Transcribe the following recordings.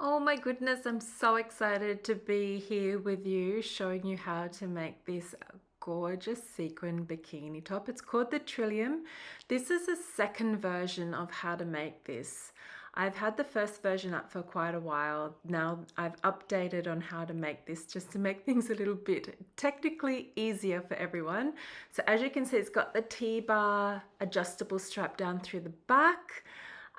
Oh my goodness, I'm so excited to be here with you showing you how to make this gorgeous sequin bikini top. It's called the Trillium. This is a second version of how to make this. I've had the first version up for quite a while. Now I've updated on how to make this just to make things a little bit technically easier for everyone. So as you can see, it's got the T-bar adjustable strap down through the back.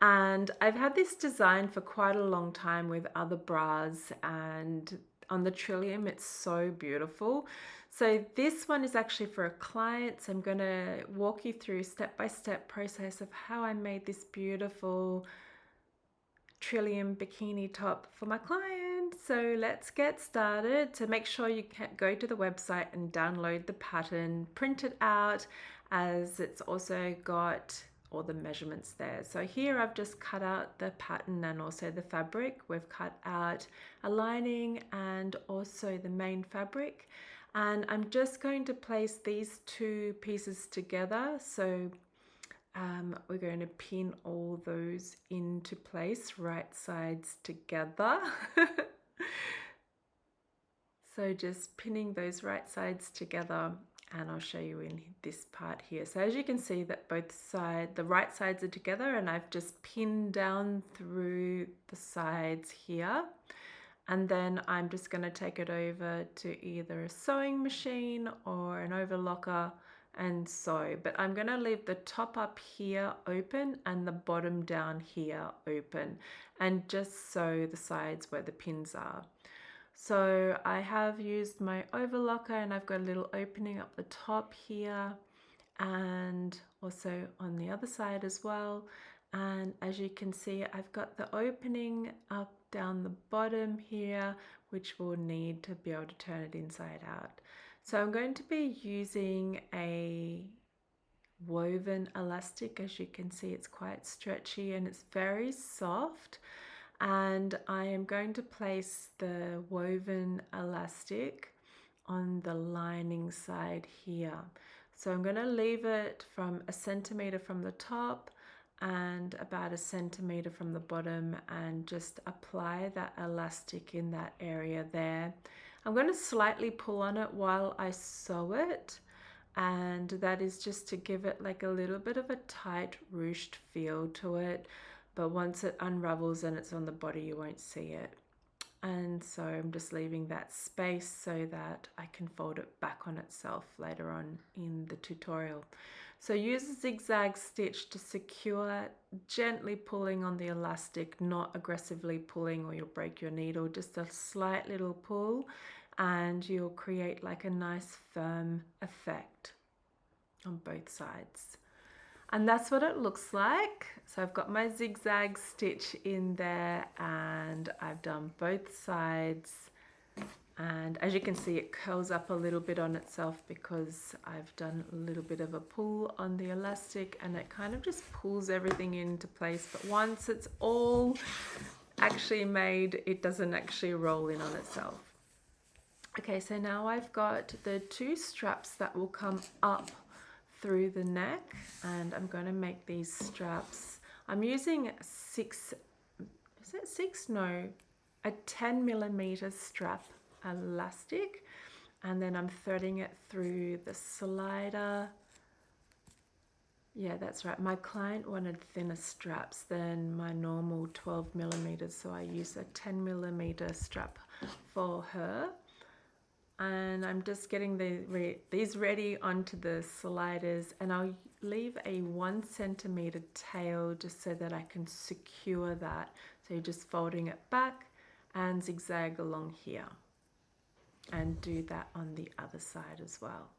And I've had this design for quite a long time with other bras, and on the Trillium it's so beautiful. So this one is actually for a client, so I'm going to walk you through step-by-step process of how I made this beautiful Trillium bikini top for my client. So let's get started. So make sure you can go to the website and download the pattern, print it out, as it's also got all the measurements there. So here I've just cut out the pattern and also the fabric. We've cut out a lining and also the main fabric. And I'm just going to place these two pieces together. So we're going to pin all those into place, right sides together. So just pinning those right sides together, and I'll show you in this part here. So as you can see that both sides, the right sides are together, and I've just pinned down through the sides here. And then I'm just going to take it over to either a sewing machine or an overlocker and sew. But I'm going to leave the top up here open and the bottom down here open, and just sew the sides where the pins are. So I have used my overlocker, and I've got a little opening up the top here and also on the other side as well. And as you can see, I've got the opening up down the bottom here, which we'll need to be able to turn it inside out. So I'm going to be using a woven elastic. As you can see, it's quite stretchy and it's very soft. And I am going to place the woven elastic on the lining side here. So I'm going to leave it from 1 centimeter from the top and about 1 centimeter from the bottom, and just apply that elastic in that area there. I'm going to slightly pull on it while I sew it, and that is just to give it like a little bit of a tight ruched feel to it. But once it unravels and it's on the body, you won't see it. And so I'm just leaving that space so that I can fold it back on itself later on in the tutorial. So use a zigzag stitch to secure, gently pulling on the elastic, not aggressively pulling or you'll break your needle, just a slight little pull, and you'll create like a nice firm effect on both sides. And that's what it looks like. So I've got my zigzag stitch in there, and I've done both sides. And as you can see, it curls up a little bit on itself because I've done a little bit of a pull on the elastic, and it kind of just pulls everything into place. But once it's all actually made, it doesn't actually roll in on itself. Okay, so now I've got the two straps that will come up through the neck, and I'm going to make these straps. I'm using a 10 millimeter strap elastic, and then I'm threading it through the slider. Yeah, that's right. My client wanted thinner straps than my normal 12 millimeters, so I use a 10 millimeter strap for her. And I'm just getting these ready onto the sliders, and I'll leave a 1 centimeter tail just so that I can secure that. So you're just folding it back and zigzag along here, and do that on the other side as well.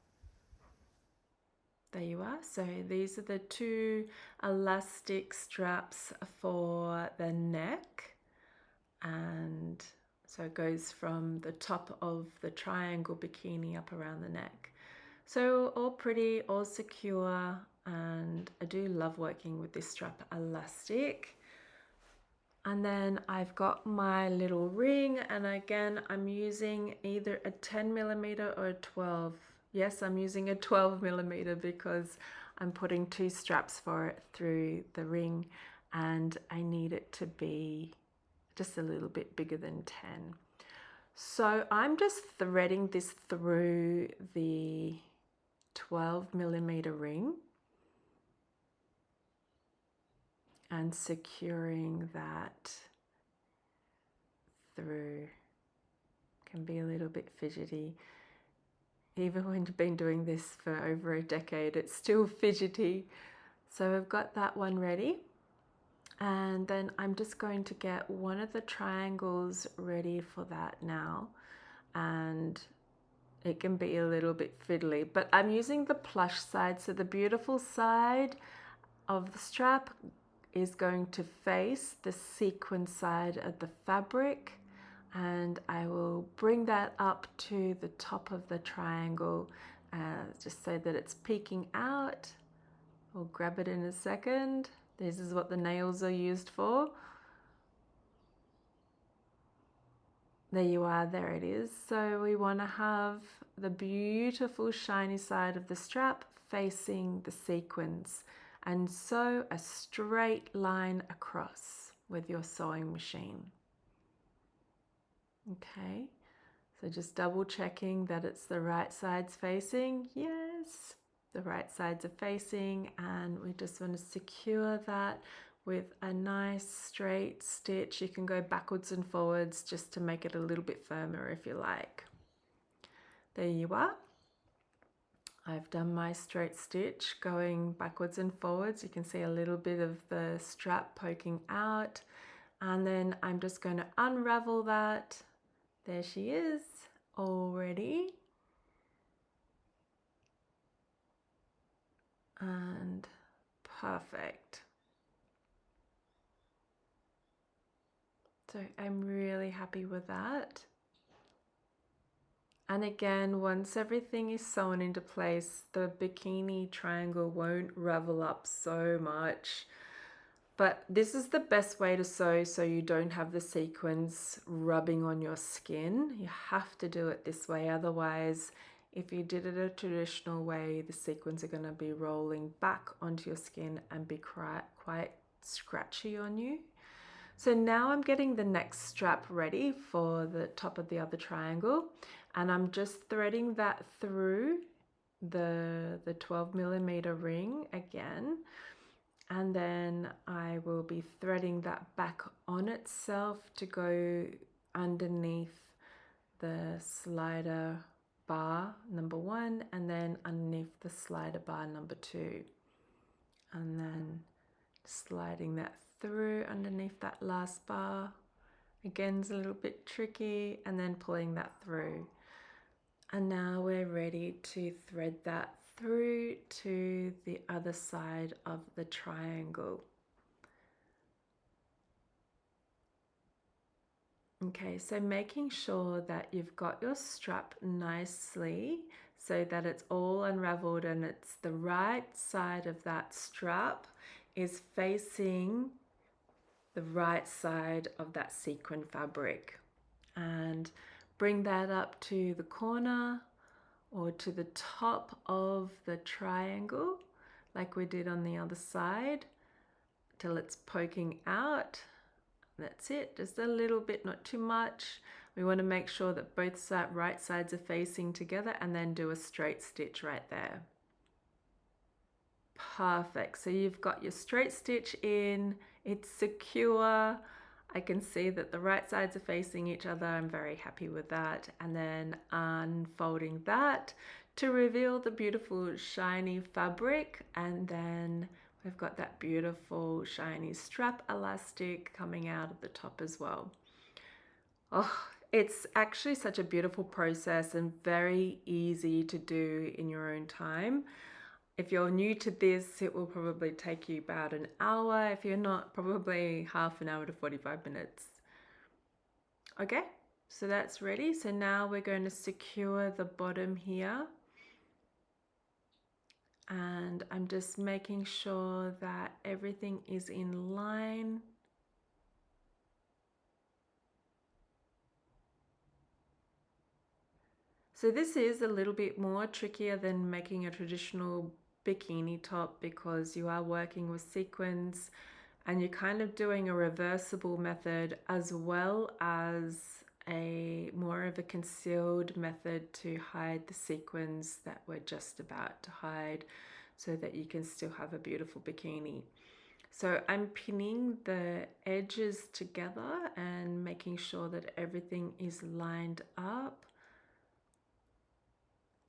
There you are. So these are the two elastic straps for the neck, and so it goes from the top of the triangle bikini up around the neck. So all pretty, all secure, and I do love working with this strap elastic. And then I've got my little ring, and again I'm using either a 10 millimeter or a 12. Yes, I'm using a 12 millimeter because I'm putting two straps for it through the ring, and I need it to be just a little bit bigger than 10. So I'm just threading this through the 12mm ring and securing that through. Can be a little bit fidgety. Even when you've been doing this for over a decade, it's still fidgety. So I've got that one ready. And then I'm just going to get one of the triangles ready for that now. And it can be a little bit fiddly, but I'm using the plush side. So the beautiful side of the strap is going to face the sequin side of the fabric. And I will bring that up to the top of the triangle, just so that it's peeking out. We'll grab it in a second. This is what the nails are used for. There you are, there it is. So we want to have the beautiful shiny side of the strap facing the sequins, and sew a straight line across with your sewing machine. Okay, so just double checking that it's the right sides facing. Yes, the right sides are facing, and we just want to secure that with a nice straight stitch. You can go backwards and forwards just to make it a little bit firmer if you like. There you are. I've done my straight stitch going backwards and forwards. You can see a little bit of the strap poking out, and then I'm just going to unravel that. There she is already. And perfect. So I'm really happy with that. And again, once everything is sewn into place, the bikini triangle won't ravel up so much. But this is the best way to sew so you don't have the sequins rubbing on your skin. You have to do it this way, otherwise if you did it a traditional way, the sequins are going to be rolling back onto your skin and be quite scratchy on you. So now I'm getting the next strap ready for the top of the other triangle, and I'm just threading that through the 12mm ring again. And then I will be threading that back on itself to go underneath the slider bar number 1, and then underneath the slider bar number 2. And then sliding that through underneath that last bar. Again, it's a little bit tricky, and then pulling that through. And now we're ready to thread that through to the other side of the triangle. Okay, so making sure that you've got your strap nicely so that it's all unraveled and it's the right side of that strap is facing the right side of that sequin fabric. And bring that up to the corner or to the top of the triangle like we did on the other side till it's poking out. That's it, just a little bit, not too much. We want to make sure that both right sides are facing together, and then do a straight stitch right there. Perfect, so you've got your straight stitch in, it's secure. I can see that the right sides are facing each other. I'm very happy with that. And then unfolding that to reveal the beautiful shiny fabric, and then we've got that beautiful shiny strap elastic coming out of the top as well. Oh, it's actually such a beautiful process and very easy to do in your own time. If you're new to this, it will probably take you about an hour. If you're not, probably half an hour to 45 minutes. Okay, so that's ready. So now we're going to secure the bottom here. And I'm just making sure that everything is in line. So this is a little bit more trickier than making a traditional bikini top because you are working with sequins And you're kind of doing a reversible method as well as a more of a concealed method to hide the sequins that we're just about to hide so that you can still have a beautiful bikini. So I'm pinning the edges together and making sure that everything is lined up.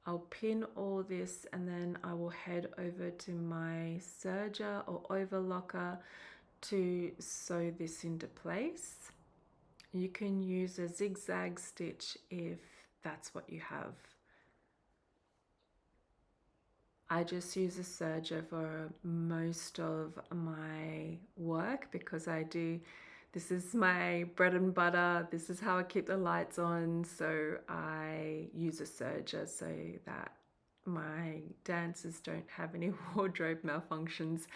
I'll pin all this and then I will head over to my serger or overlocker to sew this into place. You can use a zigzag stitch if that's what you have. I just use a serger for most of my work because this is my bread and butter. This is how I keep the lights on. So I use a serger so that my dancers don't have any wardrobe malfunctions.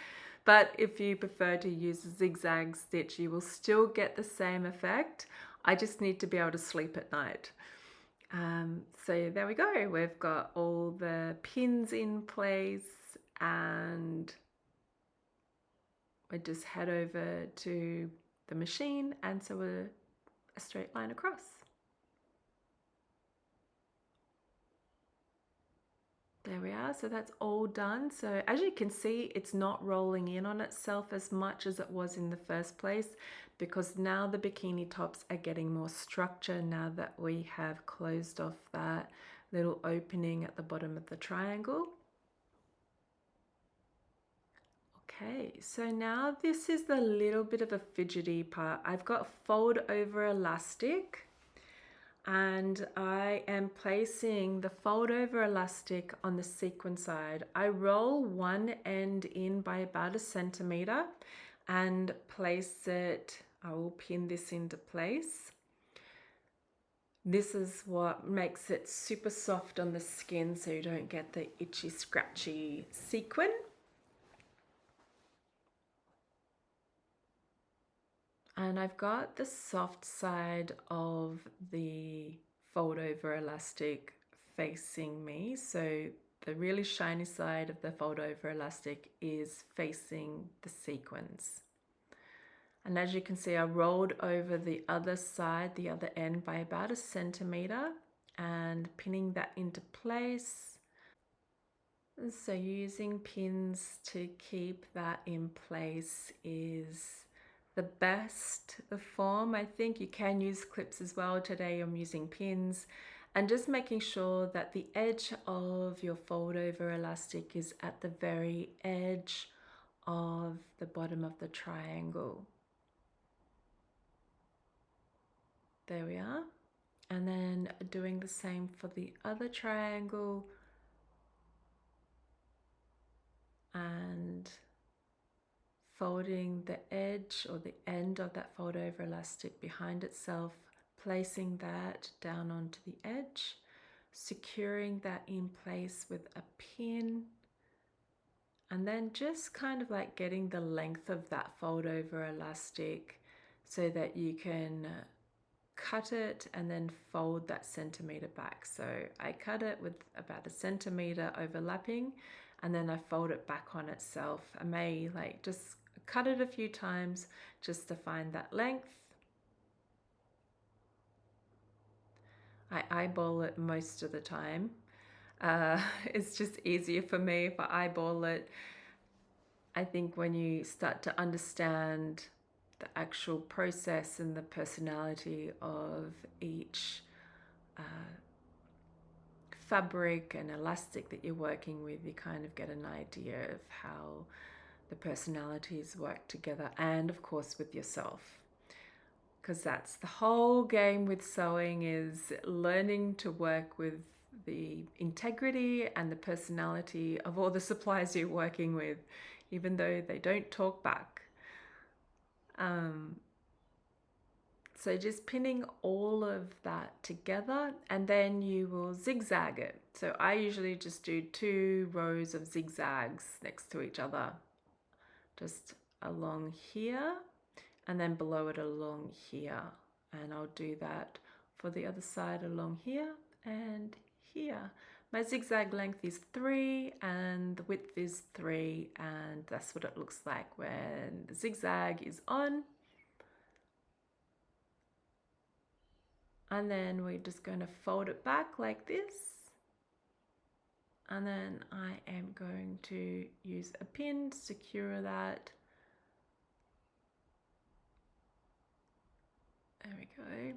But if you prefer to use a zigzag stitch, you will still get the same effect. I just need to be able to sleep at night. So there we go. We've got all the pins in place and we just head over to the machine and sew a straight line across. There we are, so that's all done. So as you can see, it's not rolling in on itself as much as it was in the first place because now the bikini tops are getting more structure now that we have closed off that little opening at the bottom of the triangle. Okay, so now this is the little bit of a fidgety part. I've got fold over elastic and I am placing the fold over elastic on the sequin side. I roll one end in by about 1 centimeter and place it, I will pin this into place. This is what makes it super soft on the skin so you don't get the itchy scratchy sequin. And I've got the soft side of the fold over elastic facing me. So the really shiny side of the fold over elastic is facing the sequins. And as you can see, I rolled over the other side, the other end by about 1 centimeter and pinning that into place. So using pins to keep that in place is the best form. I think you can use clips as well. Today I'm using pins and just making sure that the edge of your fold over elastic is at the very edge of the bottom of the triangle. There we are. And then doing the same for the other triangle and folding the edge or the end of that fold over elastic behind itself, placing that down onto the edge, securing that in place with a pin, and then just kind of like getting the length of that fold over elastic so that you can cut it and then fold that centimeter back. So I cut it with about 1 centimeter overlapping and then I fold it back on itself. I may like just cut it a few times just to find that length. I eyeball it most of the time. It's just easier for me if I eyeball it. I think when you start to understand the actual process and the personality of each fabric and elastic that you're working with, you kind of get an idea of how the personalities work together, and of course with yourself, because that's the whole game with sewing, is learning to work with the integrity and the personality of all the suppliers you're working with, even though they don't talk back. So just pinning all of that together and then you will zigzag it. So I usually just do 2 rows of zigzags next to each other, just along here and then below it along here. And I'll do that for the other side along here and here. My zigzag length is 3 and the width is 3, and that's what it looks like when the zigzag is on. And then we're just going to fold it back like this. And then I am going to use a pin to secure that. There we go.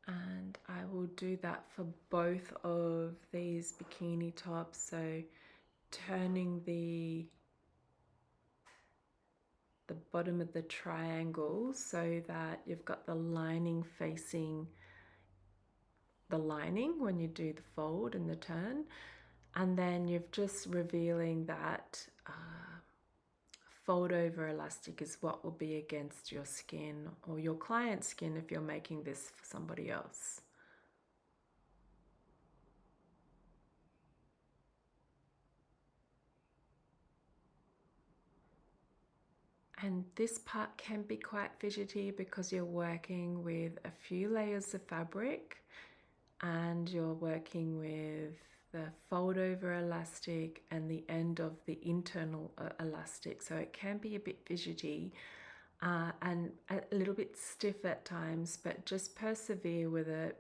And I will do that for both of these bikini tops. So turning the bottom of the triangle so that you've got the lining facing the lining when you do the fold and the turn, and then you've just revealing that fold over elastic is what will be against your skin or your client's skin if you're making this for somebody else. And this part can be quite fidgety because you're working with a few layers of fabric and you're working with the fold over elastic and the end of the internal elastic. So it can be a bit fidgety and a little bit stiff at times, but just persevere with it.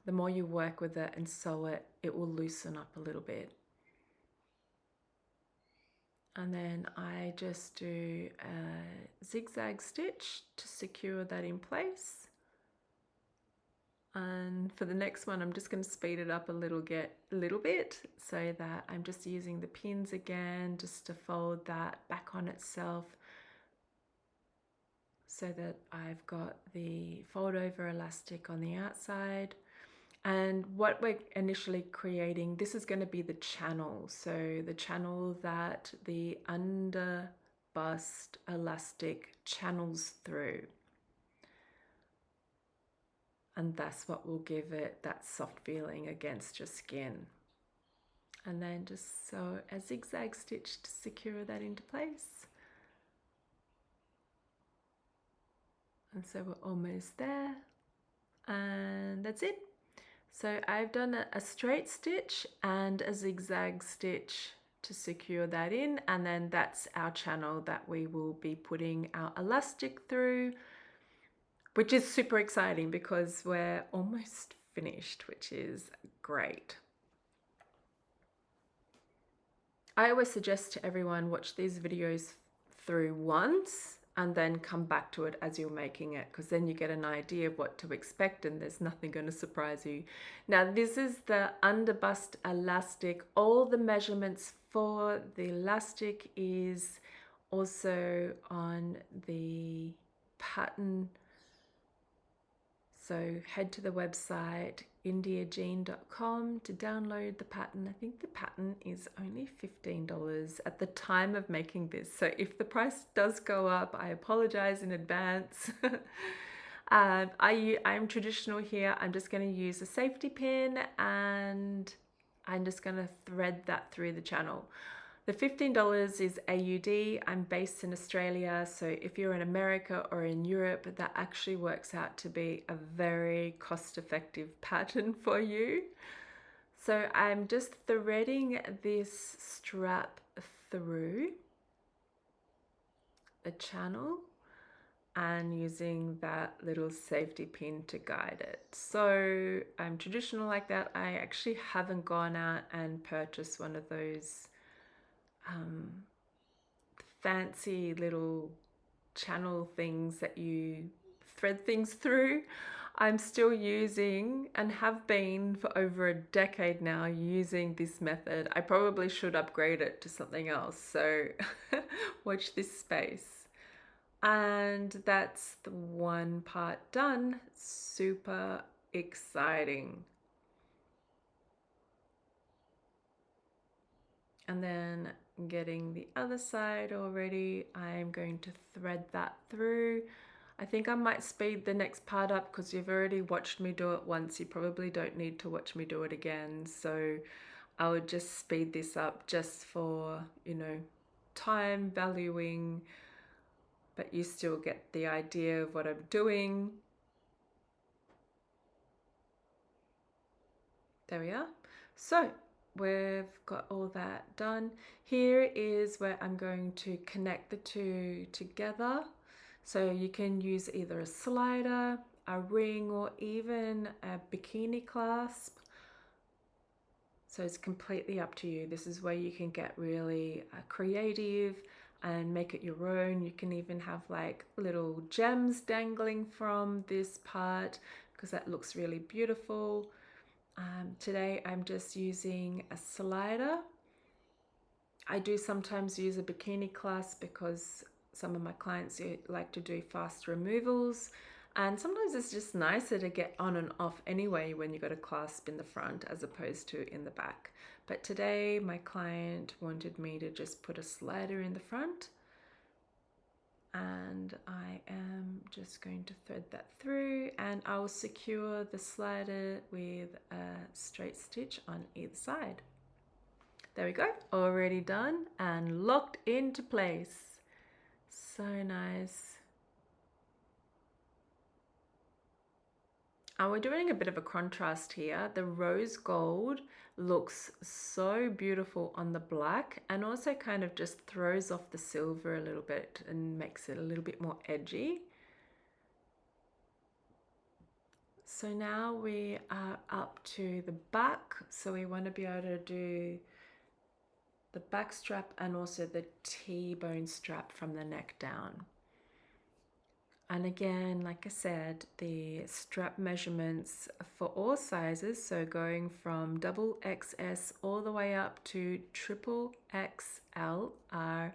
The more you work with it and sew it, it will loosen up a little bit. And then I just do a zigzag stitch to secure that in place. And for the next one, I'm just going to speed it up a little bit so that I'm just using the pins again just to fold that back on itself so that I've got the fold over elastic on the outside. And what we're initially creating, this is going to be the channel. So the channel that the under bust elastic channels through. And that's what will give it that soft feeling against your skin. And then just sew a zigzag stitch to secure that into place. And so we're almost there. And that's it. So I've done a straight stitch and a zigzag stitch to secure that in, and then that's our channel that we will be putting our elastic through, which is super exciting because we're almost finished, which is great. I always suggest to everyone watch these videos through once and then come back to it as you're making it, because then you get an idea of what to expect and there's nothing going to surprise you. Now this is the underbust elastic. All the measurements for the elastic is also on the pattern. So head to the website indiajean.com to download the pattern. I think the pattern is only $15 at the time of making this. So if the price does go up, I apologize in advance. I'm traditional here. I'm just going to use a safety pin and I'm just going to thread that through the channel. The $15 is AUD. I'm based in Australia, so if you're in America or in Europe, that actually works out to be a very cost-effective pattern for you. So I'm just threading this strap through the channel and using that little safety pin to guide it. So I'm traditional like that. I actually haven't gone out and purchased one of those fancy little channel things that you thread things through. I'm still using and have been for over a decade now using this method. I probably should upgrade it to something else, so watch this space. And that's the one part done. Super exciting. And then getting the other side already, I'm going to thread that through. I think I might speed the next part up because you've already watched me do it once. You probably don't need to watch me do it again. So I would just speed this up just for, you know, time valuing, but you still get the idea of what I'm doing. There we are. So we've got all that done. Here is where I'm going to connect the two together. So you can use either a slider, a ring, or even a bikini clasp. So it's completely up to you. This is where you can get really creative and make it your own. You can even have like little gems dangling from this part because that looks really beautiful. Today I'm just using a slider. I do sometimes use a bikini clasp because some of my clients like to do fast removals, and sometimes it's just nicer to get on and off anyway when you got a clasp in the front as opposed to in the back. But today my client wanted me to just put a slider in the front, and I am just going to thread that through, and I'll secure the slider with a straight stitch on either side. There we go, already done and locked into place. So nice. And we're doing a bit of a contrast here. The rose gold looks so beautiful on the black and also kind of just throws off the silver a little bit and makes it a little bit more edgy. So now we are up to the back. So we want to be able to do the back strap and also the T-bone strap from the neck down. And again, like I said, the strap measurements for all sizes, so going from double XS all the way up to triple XL, are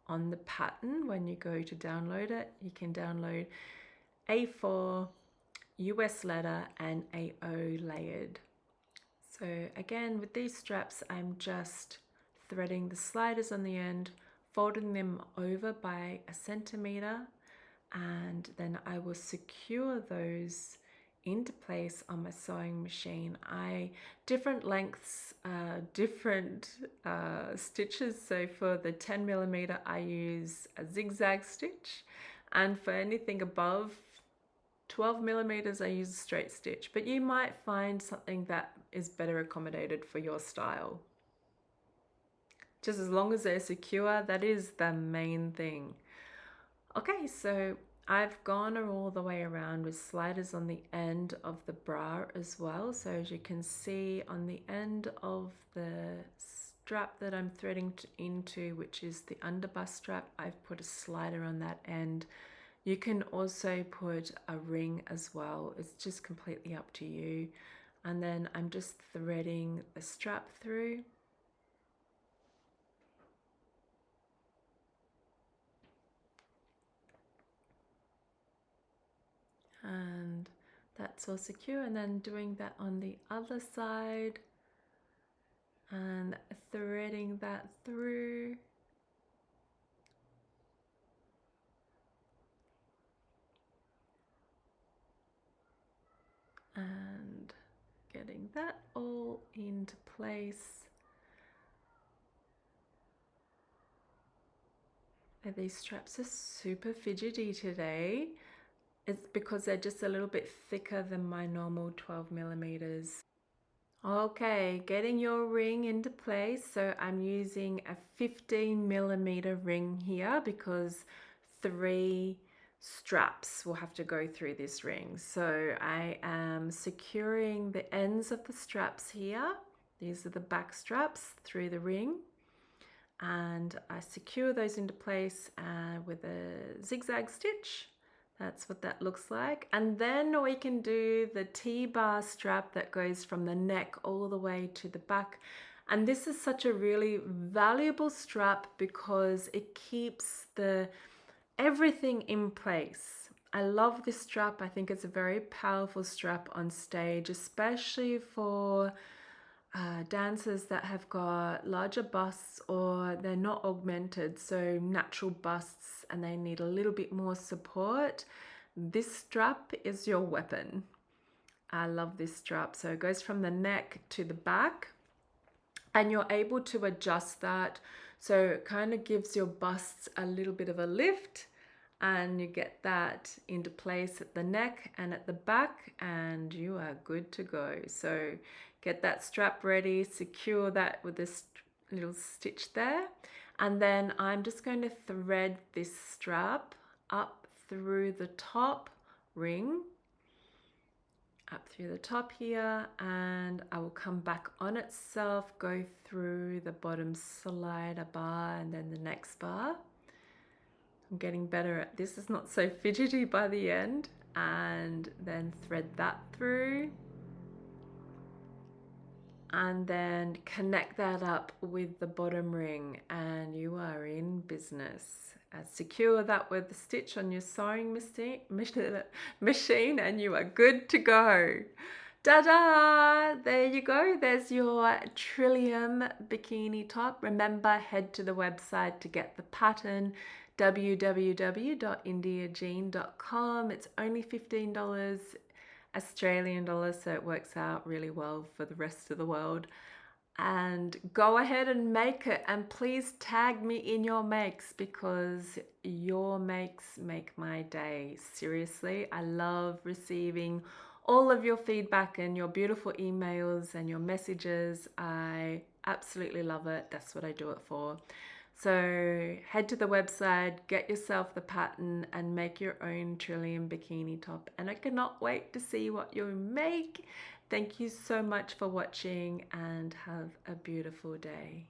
on the pattern. When you go to download it, you can download A4, US leather, and AO layered. So again, with these straps, I'm just threading the sliders on the end, folding them over by a centimeter, and then I will secure those into place on my sewing machine. Different lengths, different stitches. So for the 10mm, I use a zigzag stitch, and for anything above 12mm, I use a straight stitch. But you might find something that is better accommodated for your style. Just as long as they're secure, that is the main thing. Okay, so I've gone all the way around with sliders on the end of the bra as well. So as you can see on the end of the strap that I'm threading into, which is the underbust strap, I've put a slider on that end. You can also put a ring as well. It's just completely up to you. And then I'm just threading the strap through. And that's all secure, and then doing that on the other side and threading that through. And getting that all into place. And these straps are super fidgety today. It's because they're just a little bit thicker than my normal 12mm. Okay, getting your ring into place. So I'm using a 15mm ring here because 3 straps will have to go through this ring. So I am securing the ends of the straps here. These are the back straps through the ring. And I secure those into place with a zigzag stitch. That's what that looks like. And then we can do the T-bar strap that goes from the neck all the way to the back. And this is such a really valuable strap because it keeps everything in place. I love this strap. I think it's a very powerful strap on stage, especially for dancers that have got larger busts or they're not augmented, so natural busts, and they need a little bit more support. This strap is your weapon. I love this strap. So it goes from the neck to the back, and you're able to adjust that. So it kind of gives your busts a little bit of a lift, and you get that into place at the neck and at the back, and you are good to go. So Get that strap ready, secure that with this little stitch there. And then I'm just going to thread this strap up through the top ring, up through the top here, and I will come back on itself, go through the bottom slider bar and then the next bar. I'm getting better at this, it's not so fidgety by the end, and then thread that through. And then connect that up with the bottom ring and you are in business. Secure that with the stitch on your sewing machine and you are good to go. Ta-da! There you go. There's your Trillium bikini top. Remember, head to the website to get the pattern, www.indiajean.com. It's only $15 Australian dollars, so it works out really well for the rest of the world. And go ahead and make it, and please tag me in your makes because your makes make my day. Seriously, I love receiving all of your feedback and your beautiful emails and your messages. I absolutely love it. That's what I do it for. So head to the website, get yourself the pattern and make your own Trillium bikini top. And I cannot wait to see what you make. Thank you so much for watching and have a beautiful day.